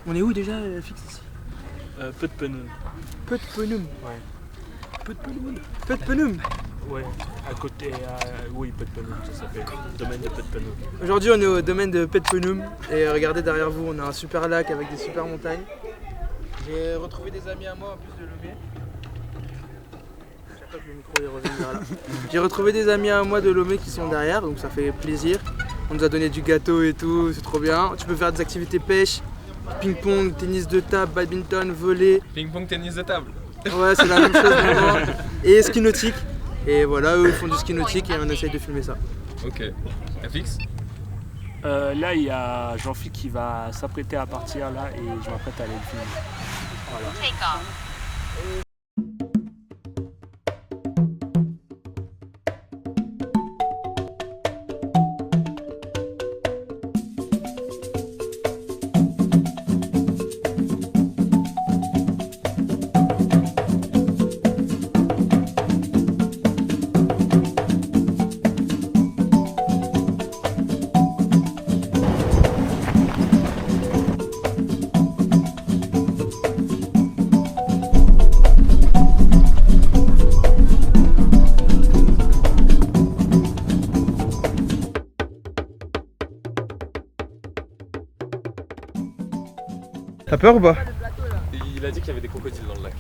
On est où déjà, fixe ici? Putpenum. Putpenum. Ouais. Putpenum. Putpenum. Ouais, à côté, oui, Putpenum, ça s'appelle. Domaine de Putpenum. Aujourd'hui, on est au domaine de Putpenum et regardez derrière vous, on a un super lac avec des super montagnes. J'ai retrouvé des amis à moi en plus de Lomé. Chaque fois que le micro il revient vers là. J'ai retrouvé des amis à moi de Lomé qui sont derrière, donc ça fait plaisir. On nous a donné du gâteau et tout, c'est trop bien. Tu peux faire des activités pêche, ping-pong, tennis de table, badminton, volley. Ping-pong, tennis de table. Ouais, c'est la même chose vraiment. Et ski nautique. Et voilà, eux ils font du ski nautique et on essaye de filmer ça. Ok. FX? Là, il y a Jean-Philippe qui va s'apprêter à partir là et je m'apprête à aller le filmer. Voilà. T'as peur ou pas? Il a dit qu'il y avait des crocodiles dans le lac.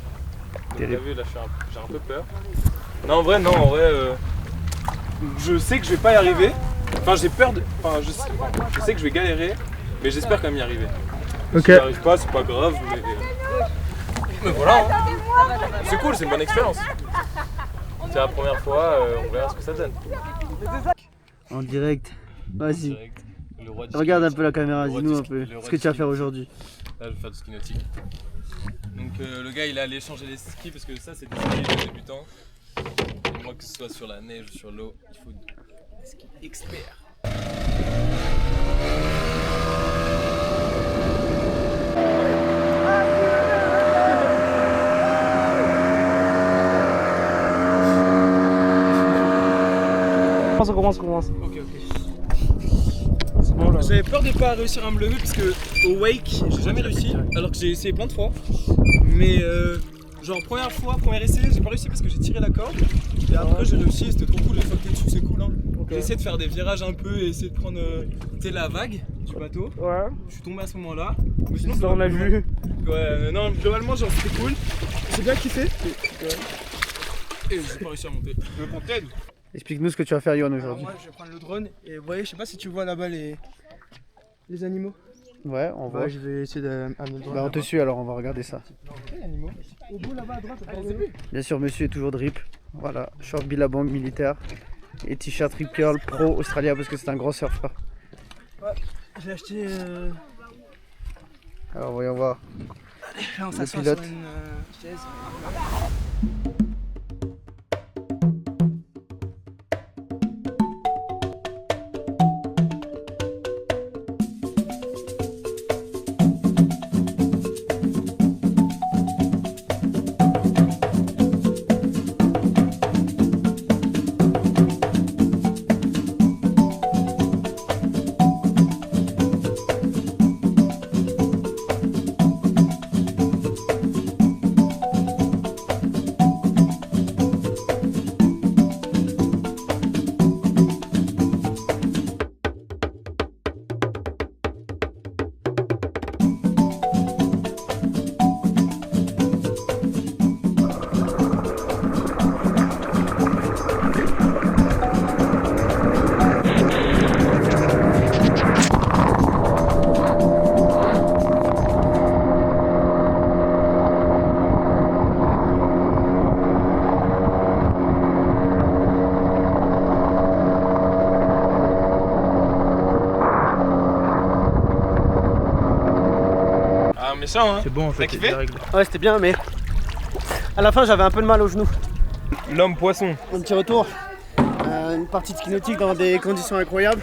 Donc, t'as vu, là j'ai un peu peur. Non, en vrai, je sais que je vais pas y arriver. Enfin, j'ai peur de. Enfin, je sais que je vais galérer, mais j'espère quand même y arriver. Ok. Si j'y arrive pas, c'est pas grave, mais voilà. Hein. C'est cool, c'est une bonne expérience. C'est la première fois, on verra ce que ça donne. En direct, vas-y. Direct. Le roi du Regarde un ski peu la caméra, le roi dis-nous du un ski- peu le ce roi que du tu vas ski faire nautique. aujourd'hui. Là, je vais faire du ski nautique. Donc, le gars, il est allé changer les skis parce que ça, c'est des skis de débutants. Et moi, que ce soit sur la neige ou sur l'eau, il faut des skis experts. On commence. Ok. J'avais peur de pas réussir à me lever parce que au wake j'ai jamais réussi alors que j'ai essayé plein de fois. Mais genre première essai j'ai pas réussi parce que j'ai tiré la corde. Et après j'ai réussi et c'était trop cool, une fois que t'es dessus c'est cool hein. J'ai essayé de faire des virages un peu et essayer de prendre la vague du bateau. Ouais. Je suis tombé à ce moment là. Mais sinon ça on a vu. Ouais non globalement genre c'était cool. J'ai bien kiffé. Et j'ai pas réussi à monter. Tu veux qu'on t'aide? Explique-nous ce que tu vas faire Yohan aujourd'hui. Moi je vais prendre le drone et vous voyez je sais pas si tu vois là-bas les animaux. Ouais, on voit. Je vais essayer d'amener le drone. Bah on te suit alors, on va regarder ça. Quels animaux? Au bout là-bas à droite, Bien sûr, monsieur est toujours drip. Voilà, short billabong militaire et t-shirt Rip Curl Pro Australia parce que c'est un gros surfeur. Ouais, j'ai acheté. Alors voyons voir. Là on s'assoit pilote. sur une chaise. Méchant hein. C'est bon en fait, T'as kiffé? Ouais, c'était bien, mais à la fin j'avais un peu de mal au genou. L'homme poisson. Un petit retour. Une partie de ski nautique dans des conditions incroyables.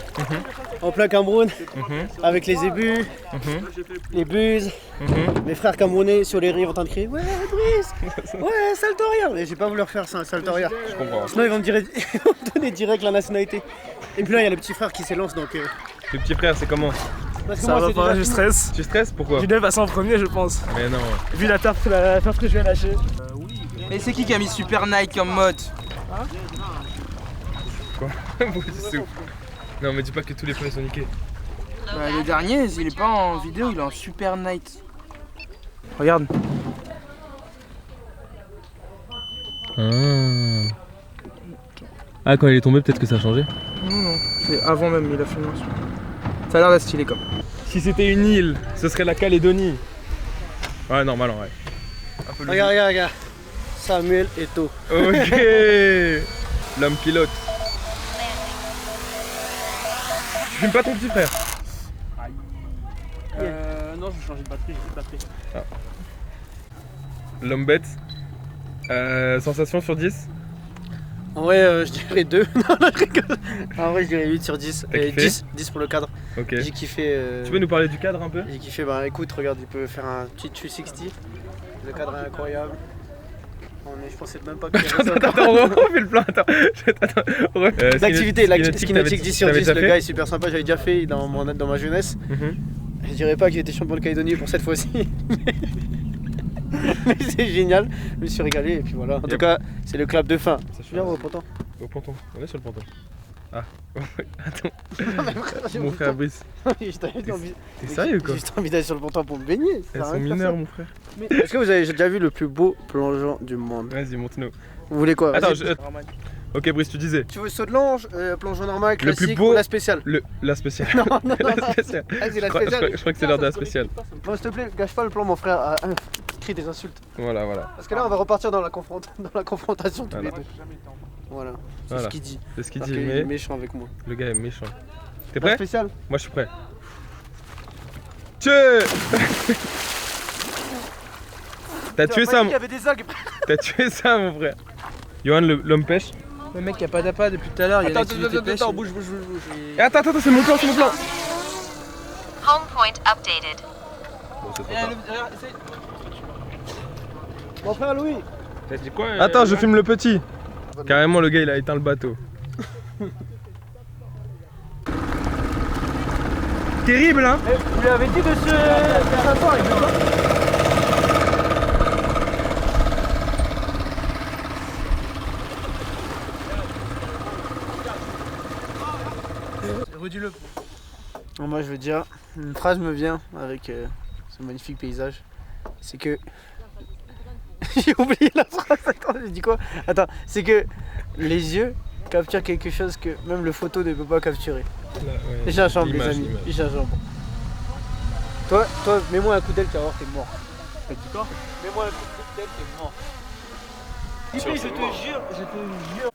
En plein Cameroun, avec les ébus, les buses, mes frères camerounais sur les rives en train de crier ouais Brice, ouais salto arrière. Mais j'ai pas voulu refaire ça, un salto arrière. Je comprends. Sinon ils vont me donner direct la nationalité. Et puis là il y a le petit frère qui s'élance donc. Le petit frère, c'est comment? Parce que Ça moi, va c'est pas, déjà je fini. stresse. Tu stresses? Pourquoi? J'ai 9 à 100 premier, je pense. Mais non. Vu la tarte que je vais lâcher. Mais c'est qui a mis Super Night comme mode? Quoi? Non, mais dis pas que tous les points sont niqués. Bah, le dernier, il est pas en vidéo, il est en Super Night. Regarde. Ah, quand il est tombé, peut-être que ça a changé. Non, c'est avant même, il a fait mention. Ça a l'air d'être stylé comme. Si c'était une île, ce serait la Calédonie. Ouais, normalement, ouais. Un peu le- Regarde. Samuel Eto'o. Ok. L'homme pilote. Tu fumes pas ton petit frère? Non, je vais changer de batterie, j'ai plus de batterie. L'homme bête. Sensation sur 10? En vrai, je dirais 2. Non, je rigole. En vrai, je dirais 8 sur 10. T'as kiffé 10 pour le cadre. Ok. J'ai kiffé. Tu peux nous parler du cadre un peu? J'ai kiffé, bah écoute, regarde, il peut faire un petit 360. Le cadre est incroyable. Je pensais même pas qu'il y avait ça. Attends, on fait le plan, attends. L'activité, Skinetic 10 sur 10, déjà le fait gars est super sympa, j'avais déjà fait dans ma jeunesse. Je dirais pas qu'il était champion de Calédonie pour cette fois-ci. Mais c'est génial, je me suis régalé et puis voilà. En tout cas, c'est le clap de fin. Viens au ponton. Au ponton, on est sur le ponton. Ah, attends. Mon Mon frère Brice. J'ai T'es sérieux quoi? juste envie d'aller sur le ponton pour me baigner. ça Elles sert à sont rien de faire mineures ça. mon frère. Mais est-ce que vous avez déjà vu le plus beau plongeon du monde? Vas-y, montre-nous. Vous voulez quoi? Attends, Vas-y. Ok Brice, tu disais. Tu veux saut de longe, plongeon normal, Le classique plus beau- ou la spéciale? La spéciale. Non, non, La non. spéciale. Vas-y, la Je crois spéciale. que c'est l'heure de la spéciale. Bon, s'il te plaît, gâche pas le plan, mon frère. Crie des insultes. Voilà. Parce que là, on va repartir dans la confrontation tous les Voilà. deux. Voilà, c'est Voilà. ce qu'il dit. C'est ce qu'il Parce dit, qu'il est mais méchant avec moi. le gars est méchant. T'es La prêt? spéciale? Moi je suis prêt. Tchè. T'as tué ça, Il y avait des algues. t'as tué ça mon frère. Johan l'homme pêche. Le mec, il a pas d'appât depuis tout à l'heure, il y a une activité pêche. bouge. Et attends, c'est mon plan, Home point updated. Bon, c'est trop tard. Mon frère Louis. T'as dit quoi? Attends, je filme le petit. Carrément, le gars il a éteint le bateau. Terrible hein? Vous lui avez dit de se s'asseoir, il veut pas. Redis-le. Moi je veux dire, une phrase me vient avec ce magnifique paysage. C'est que. J'ai oublié la phrase, attends, j'ai dit quoi? Attends, c'est que les yeux capturent quelque chose que même le photo ne peut pas capturer. J'ai un chambre, les amis. J'ai un chambre. Toi, mets-moi un coup d'aile, tu vas voir, t'es mort. T'as dit quoi? Mets-moi un coup d'aile, t'es mort. Je te jure.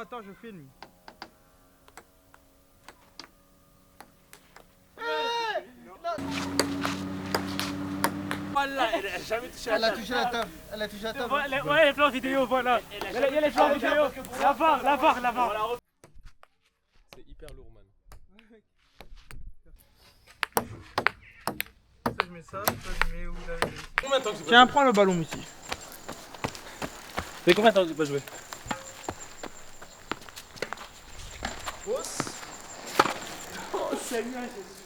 Attends, je filme. Voilà, elle a jamais touché Elle a touché la table. Elle a touché la table. Ouais, les plans vidéo, voilà. Il y a les plans vidéo. La barre. C'est hyper lourd man. Ça, je mets ça, je mets où là? Combien de temps que j'ai pas Tiens, prends le ballon ici. Mais combien de temps que j'ai pas joué?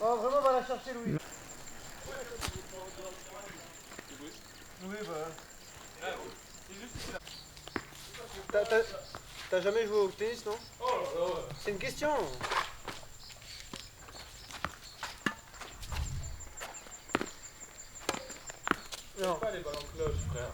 Oh, vraiment, va la chercher, Louis. Oui, bah. T'as jamais joué au tennis, non? C'est une question. Non. pas les ballons cloches frère.